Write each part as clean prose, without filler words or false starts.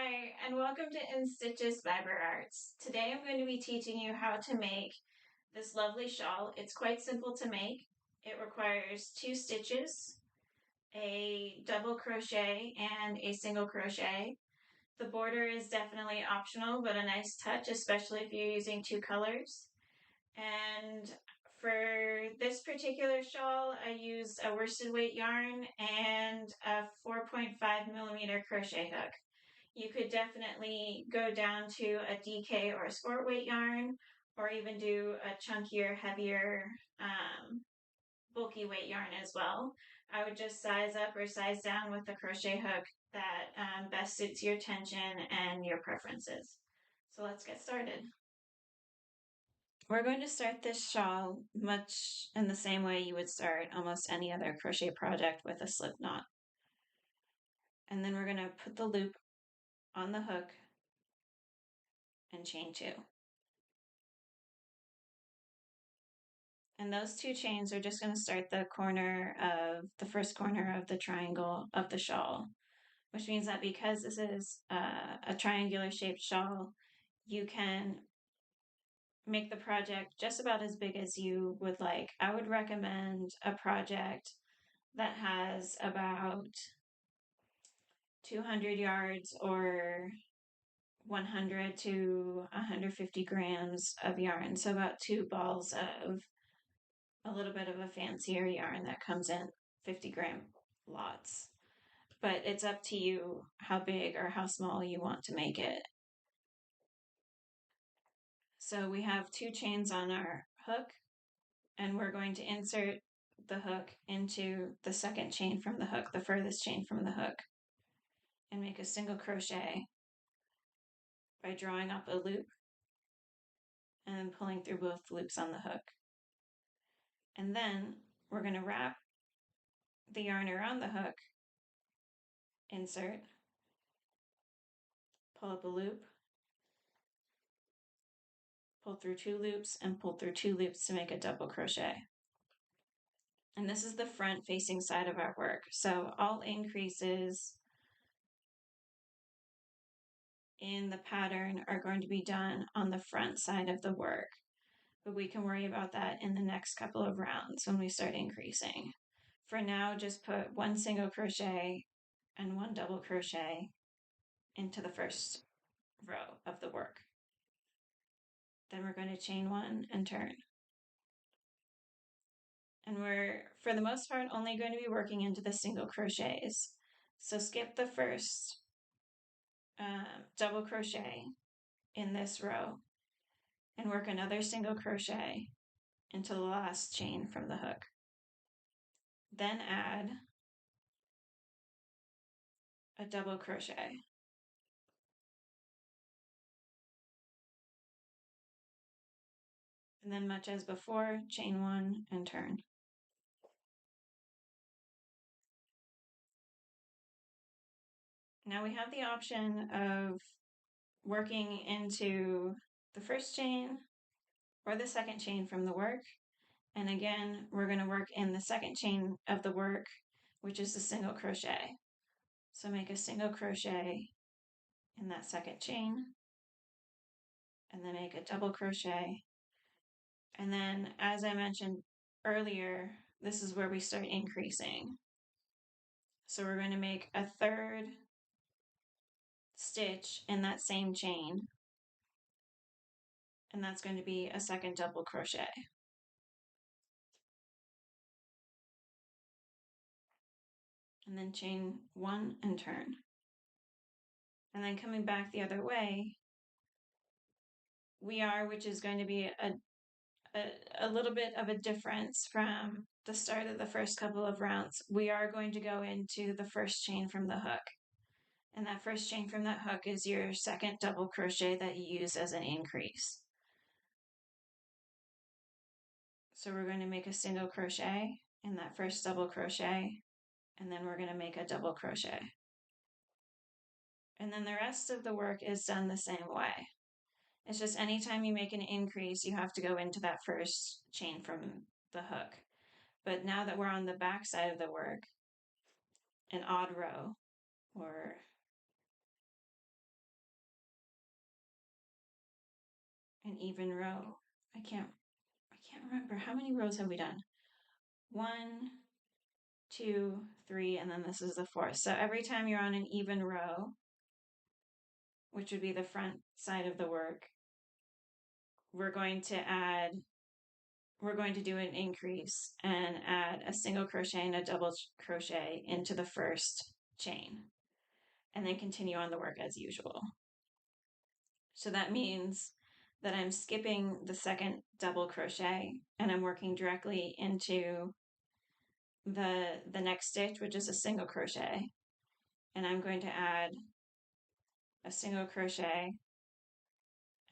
Hi, and welcome to In Stitches Fiber Arts. Today I'm going to be teaching you how to make this lovely shawl. It's quite simple to make. It requires 2 stitches, a double crochet, and a single crochet. The border is definitely optional, but a nice touch, especially if you're using 2 colors. And for this particular shawl, I used a worsted weight yarn and a 4.5mm crochet hook. You could definitely go down to a DK or a sport weight yarn, or even do a chunkier, heavier, bulky weight yarn as well. I would just size up or size down with the crochet hook that best suits your tension and your preferences. So let's get started. We're going to start this shawl much in the same way you would start almost any other crochet project, with a slip knot. And then we're going to put the loop on the hook and chain 2. And those 2 chains are just going to start the first corner of the triangle of the shawl, which means that because this is a triangular shaped shawl, you can make the project just about as big as you would like. I would recommend a project that has about 200 yards or 100 to 150 grams of yarn, so about 2 balls of a little bit of a fancier yarn that comes in 50-gram lots. But it's up to you how big or how small you want to make it. So we have 2 chains on our hook, and we're going to insert the hook into the second chain from the hook, the furthest chain from the hook, and make a single crochet by drawing up a loop and then pulling through both loops on the hook. And then we're going to wrap the yarn around the hook, insert, pull up a loop, pull through 2 loops, and pull through 2 loops to make a double crochet. And this is the front facing side of our work. So all increases in the pattern are going to be done on the front side of the work, but we can worry about that in the next couple of rounds when we start increasing. For now, just put 1 single crochet and 1 double crochet into the first row of the work. Then we're going to chain 1 and turn. And we're, for the most part, only going to be working into the single crochets. So skip the first double crochet in this row and work another single crochet into the last chain from the hook. Then add a double crochet. And then, much as before, chain 1 and turn. Now we have the option of working into the first chain or the second chain from the work. And again, we're going to work in the second chain of the work, which is the single crochet. So make a single crochet in that second chain, and then make a double crochet. And then, as I mentioned earlier, this is where we start increasing. So we're going to make a 3rd stitch in that same chain, and that's going to be a 2nd double crochet. And then chain 1 and turn. And then coming back the other way, which is going to be a little bit of a difference from the start of the first couple of rounds, we are going to go into the first chain from the hook. And that first chain from that hook is your 2nd double crochet that you use as an increase. So we're going to make a single crochet in that first double crochet, and then we're going to make a double crochet. And then the rest of the work is done the same way. It's just anytime you make an increase, you have to go into that first chain from the hook. But now that we're on the back side of the work, an odd row or even row. I can't remember. How many rows have we done? 1, 2, 3, and then this is the fourth. So every time you're on an even row, which would be the front side of the work, we're going to do an increase and add a single crochet and a double crochet into the first chain, and then continue on the work as usual. So that means that I'm skipping the second double crochet and I'm working directly into the next stitch, which is a single crochet, and I'm going to add a single crochet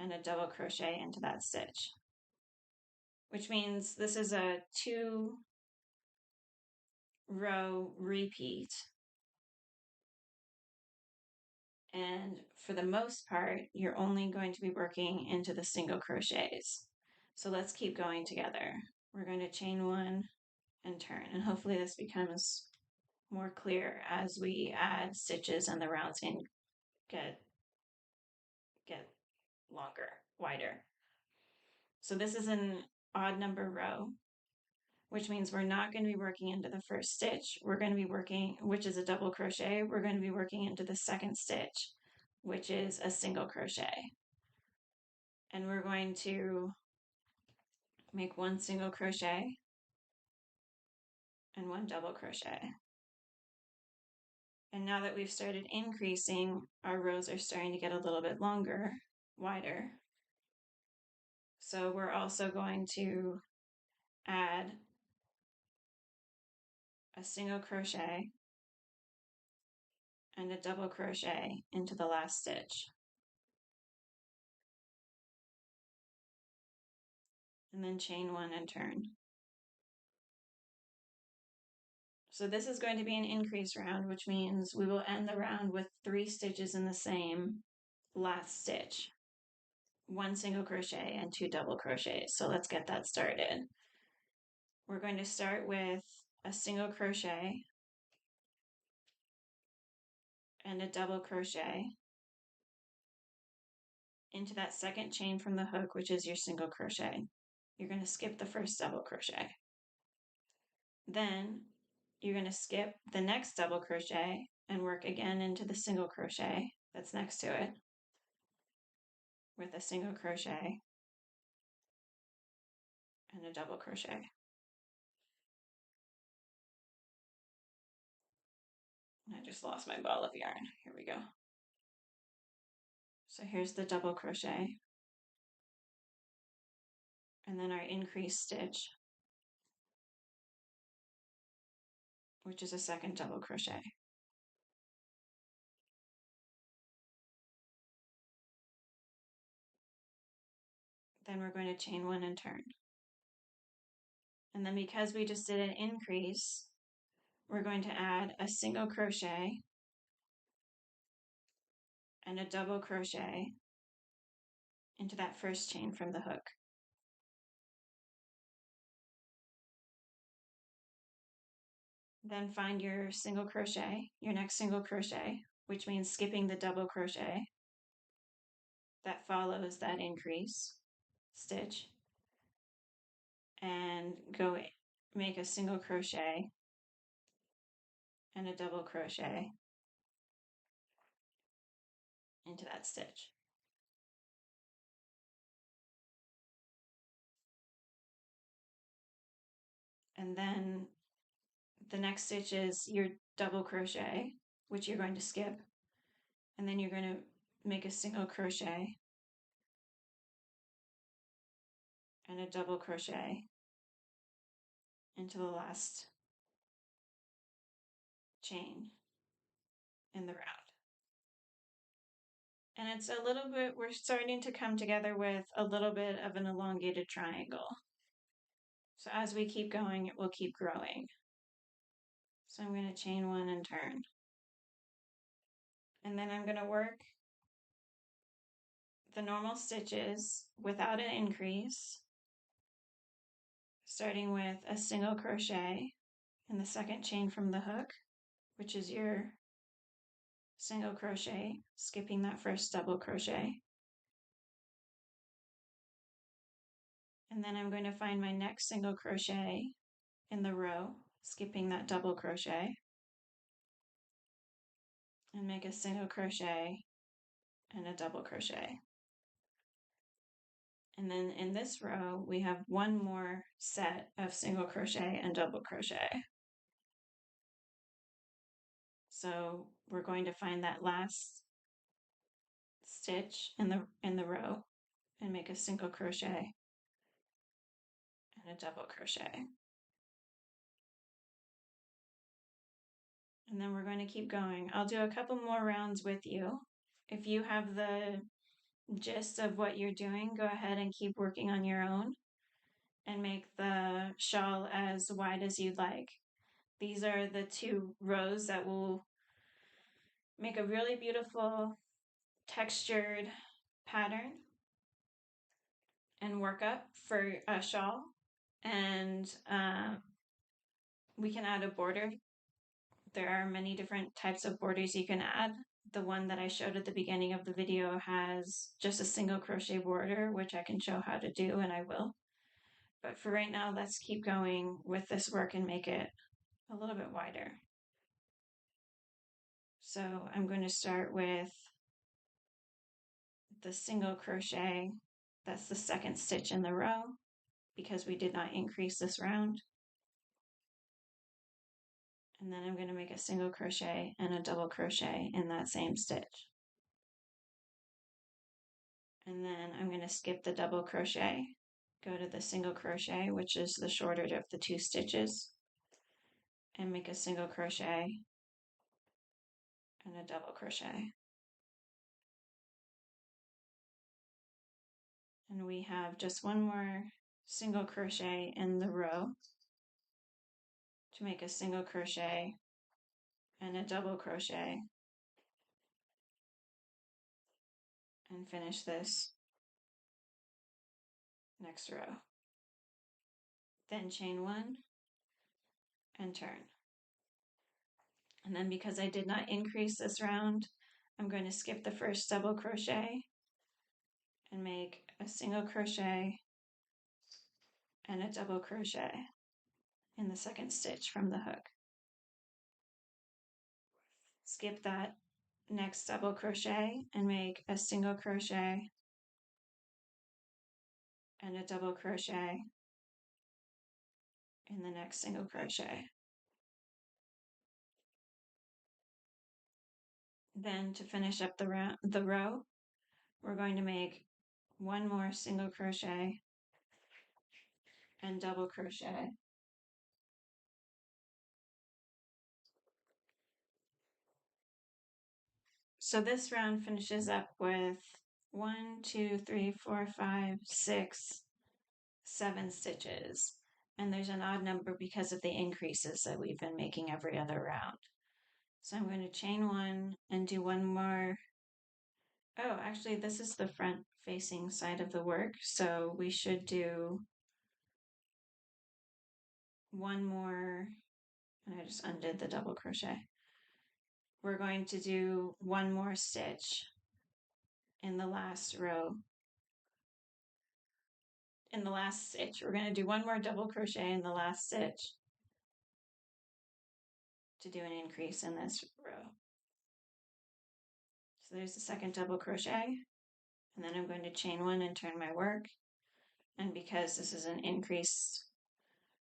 and a double crochet into that stitch, which means this is a 2-row repeat. And for the most part, you're only going to be working into the single crochets. So let's keep going together. We're going to chain 1 and turn, and hopefully this becomes more clear as we add stitches and the rounds in get longer, wider. So this is an odd number row, which means we're not going to be working into the first stitch. We're going to be working, which is a double crochet. We're going to be working into the second stitch, which is a single crochet. And we're going to make 1 single crochet and 1 double crochet. And now that we've started increasing, our rows are starting to get a little bit longer, wider. So we're also going to add a single crochet and a double crochet into the last stitch. And then chain 1 and turn. So this is going to be an increase round, which means we will end the round with 3 stitches in the same last stitch. 1 single crochet and 2 double crochets. So let's get that started. We're going to start with a single crochet and a double crochet into that second chain from the hook, which is your single crochet. You're going to skip the first double crochet. Then you're going to skip the next double crochet and work again into the single crochet that's next to it with a single crochet and a double crochet. I just lost my ball of yarn. Here we go. So here's the double crochet and then our increased stitch, which is a second double crochet. Then we're going to chain 1 and turn. And then because we just did an increase, we're going to add a single crochet and a double crochet into that first chain from the hook. Then find your single crochet, your next single crochet, which means skipping the double crochet that follows that increase stitch, and go make a single crochet and a double crochet into that stitch. And then the next stitch is your double crochet, which you're going to skip, and then you're going to make a single crochet and a double crochet into the last chain in the round. And it's a little bit, we're starting to come together with a little bit of an elongated triangle. So as we keep going, it will keep growing. So I'm going to chain 1 and turn. And then I'm going to work the normal stitches without an increase, starting with a single crochet in the second chain from the hook, which is your single crochet, skipping that first double crochet, And then I'm going to find my next single crochet in the row, skipping that double crochet, and make a single crochet and a double crochet. And then in this row, we have one more set of single crochet and double crochet. So we're going to find that last stitch in the row and make a single crochet and a double crochet. And then we're going to keep going. I'll do a couple more rounds with you. If you have the gist of what you're doing, go ahead and keep working on your own and make the shawl as wide as you'd like. These are the 2 rows that will make a really beautiful textured pattern and work up for a shawl. And we can add a border. There are many different types of borders you can add. The one that I showed at the beginning of the video has just a single crochet border, which I can show how to do, and I will. But for right now, let's keep going with this work and make it a little bit wider. So I'm going to start with the single crochet. That's the second stitch in the row because we did not increase this round. And then I'm going to make a single crochet and a double crochet in that same stitch. And then I'm going to skip the double crochet, go to the single crochet, which is the shorter of the 2 stitches, and make a single crochet and a double crochet. And we have just one more single crochet in the row to make a single crochet and a double crochet and finish this next row. Then chain 1 and turn. And then because I did not increase this round, I'm going to skip the first double crochet and make a single crochet and a double crochet in the second stitch from the hook. Skip that next double crochet and make a single crochet and a double crochet in the next single crochet. Then to finish up the row, we're going to make one more single crochet and double crochet. So this round finishes up with 1, 2, 3, 4, 5, 6, 7 stitches. And there's an odd number because of the increases that we've been making every other round. So I'm going to chain 1 and do one more. Oh, actually, this is the front facing side of the work. So we should do one more, and I just undid the double crochet. We're going to do one more stitch in the last row. In the last stitch, we're going to do one more double crochet in the last stitch to do an increase in this row. So there's the second double crochet, and then I'm going to chain 1 and turn my work. And because this is an increased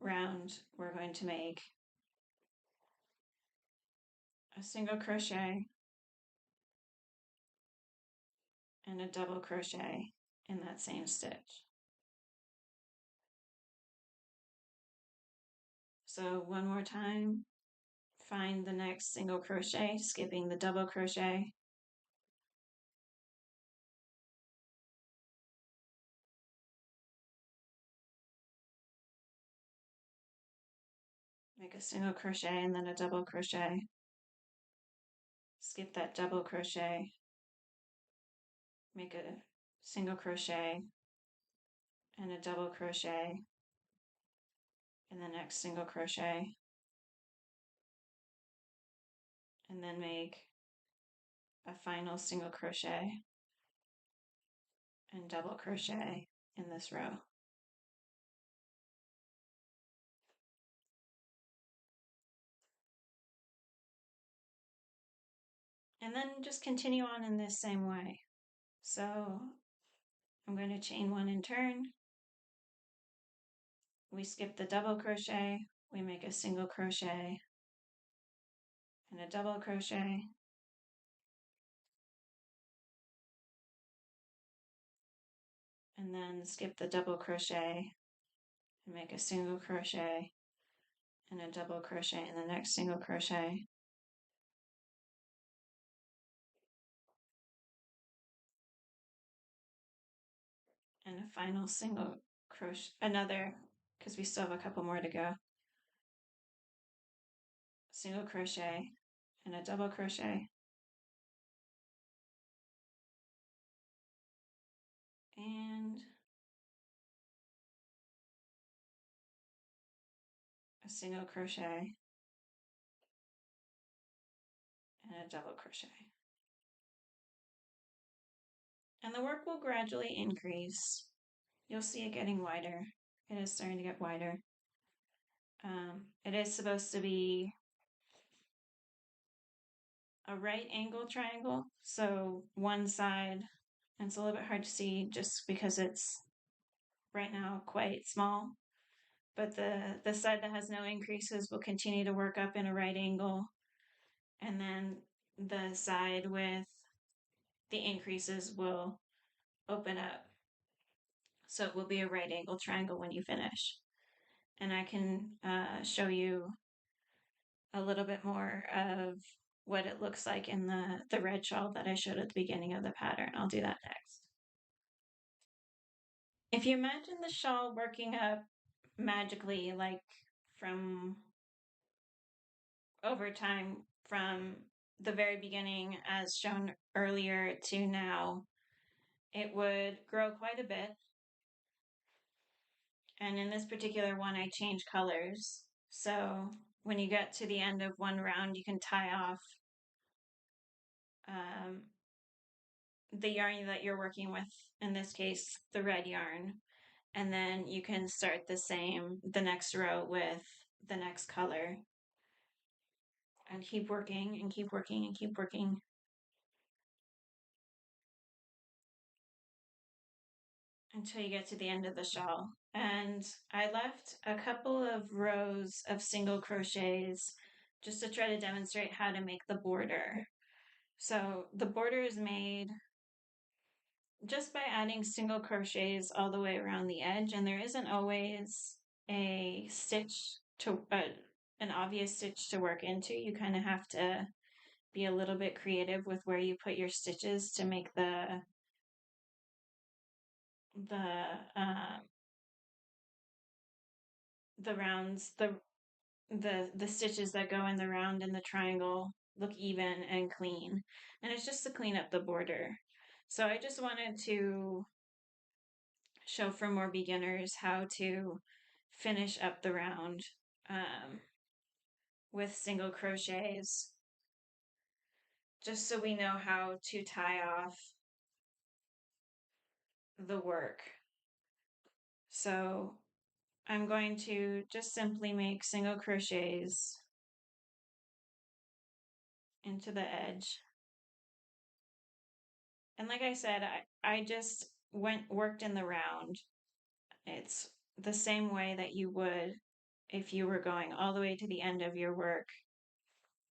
round, we're going to make a single crochet and a double crochet in that same stitch. So one more time, find the next single crochet, skipping the double crochet. Make a single crochet and then a double crochet. Skip that double crochet. Make a single crochet and a double crochet in the next single crochet. And then make a final single crochet and double crochet in this row. And then just continue on in this same way. So I'm going to chain one and turn. We skip the double crochet, we make a single crochet and a double crochet, and then skip the double crochet and make a single crochet and a double crochet in the next single crochet. And a final single crochet, another, because we still have a couple more to go. Single crochet and a double crochet and a single crochet and a double crochet. And the work will gradually increase. You'll see it getting wider. It is starting to get wider. It is supposed to be a right angle triangle. So one side, and it's a little bit hard to see just because it's right now quite small, but the side that has no increases will continue to work up in a right angle. And then the side with the increases will open up. So it will be a right angle triangle when you finish. And I can show you a little bit more of what it looks like in the red shawl that I showed at the beginning of the pattern. I'll do that next. If you imagine the shawl working up magically, like from over time, from the very beginning as shown earlier to now, it would grow quite a bit. And in this particular one, I changed colors. So when you get to the end of one round, you can tie off the yarn that you're working with, in this case, the red yarn. And then you can start the next row with the next color and keep working and keep working and keep working until you get to the end of the shawl. And I left a couple of rows of single crochets just to try to demonstrate how to make the border. So the border is made just by adding single crochets all the way around the edge, and there isn't always a stitch to an obvious stitch to work into. You kind of have to be a little bit creative with where you put your stitches to make the rounds, the stitches that go in the round and the triangle look even and clean. And it's just to clean up the border. So I just wanted to show for more beginners how to finish up the round with single crochets, just so we know how to tie off the work. So I'm going to just simply make single crochets into the edge. And like I said, I just worked in the round. It's the same way that you would if you were going all the way to the end of your work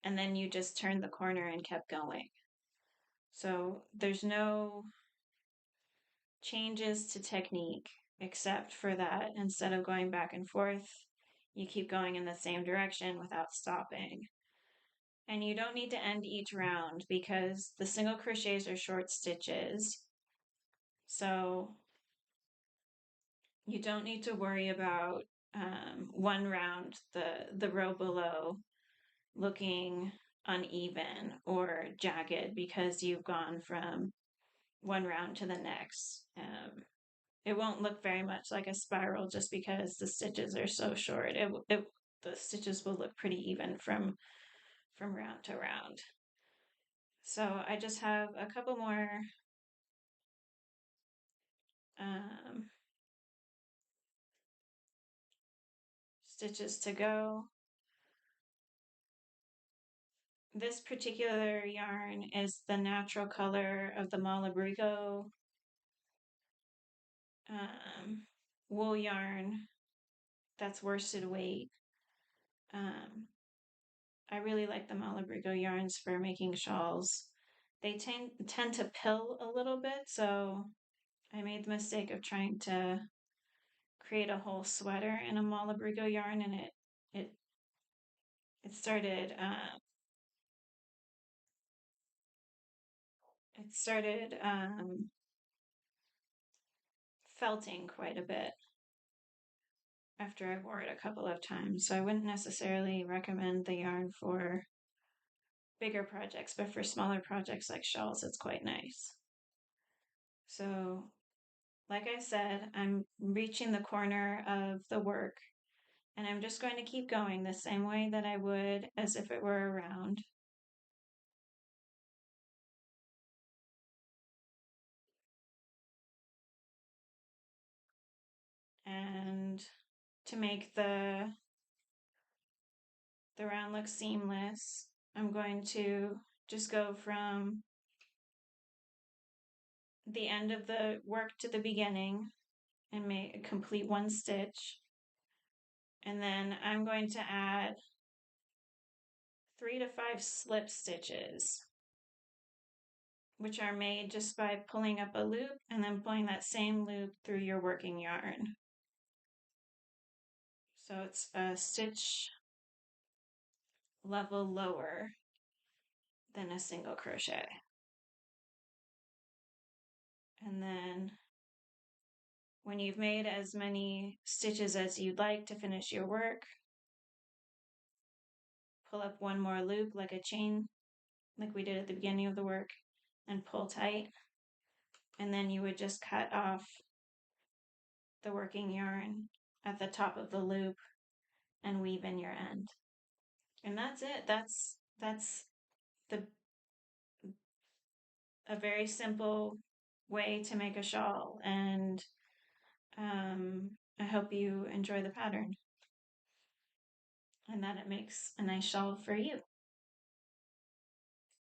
and then you just turned the corner and kept going. So there's no changes to technique except for that instead of going back and forth, you keep going in the same direction without stopping. And you don't need to end each round because the single crochets are short stitches. So you don't need to worry about one round, the row below, looking uneven or jagged because you've gone from one round to the next. It won't look very much like a spiral just because the stitches are so short. The stitches will look pretty even from round to round. So I just have a couple more stitches to go. This particular yarn is the natural color of the Malabrigo um, wool yarn that's worsted weight. Um, I really like the Malabrigo yarns for making shawls. They tend to pill a little bit, so I made the mistake of trying to create a whole sweater in a Malabrigo yarn, and it it started felting quite a bit after I wore it a couple of times. So I wouldn't necessarily recommend the yarn for bigger projects, but for smaller projects like shawls, it's quite nice. So, like I said, I'm reaching the corner of the work, and I'm just going to keep going the same way that I would as if it were a round. And to make the round look seamless, I'm going to just go from the end of the work to the beginning and complete one stitch. And then I'm going to add 3 to 5 slip stitches, which are made just by pulling up a loop and then pulling that same loop through your working yarn. So it's a stitch level lower than a single crochet. And then when you've made as many stitches as you'd like to finish your work, pull up one more loop like a chain, like we did at the beginning of the work, and pull tight. And then you would just cut off the working yarn at the top of the loop and weave in your end. And that's it. That's the a very simple way to make a shawl, and I hope you enjoy the pattern and that it makes a nice shawl for you.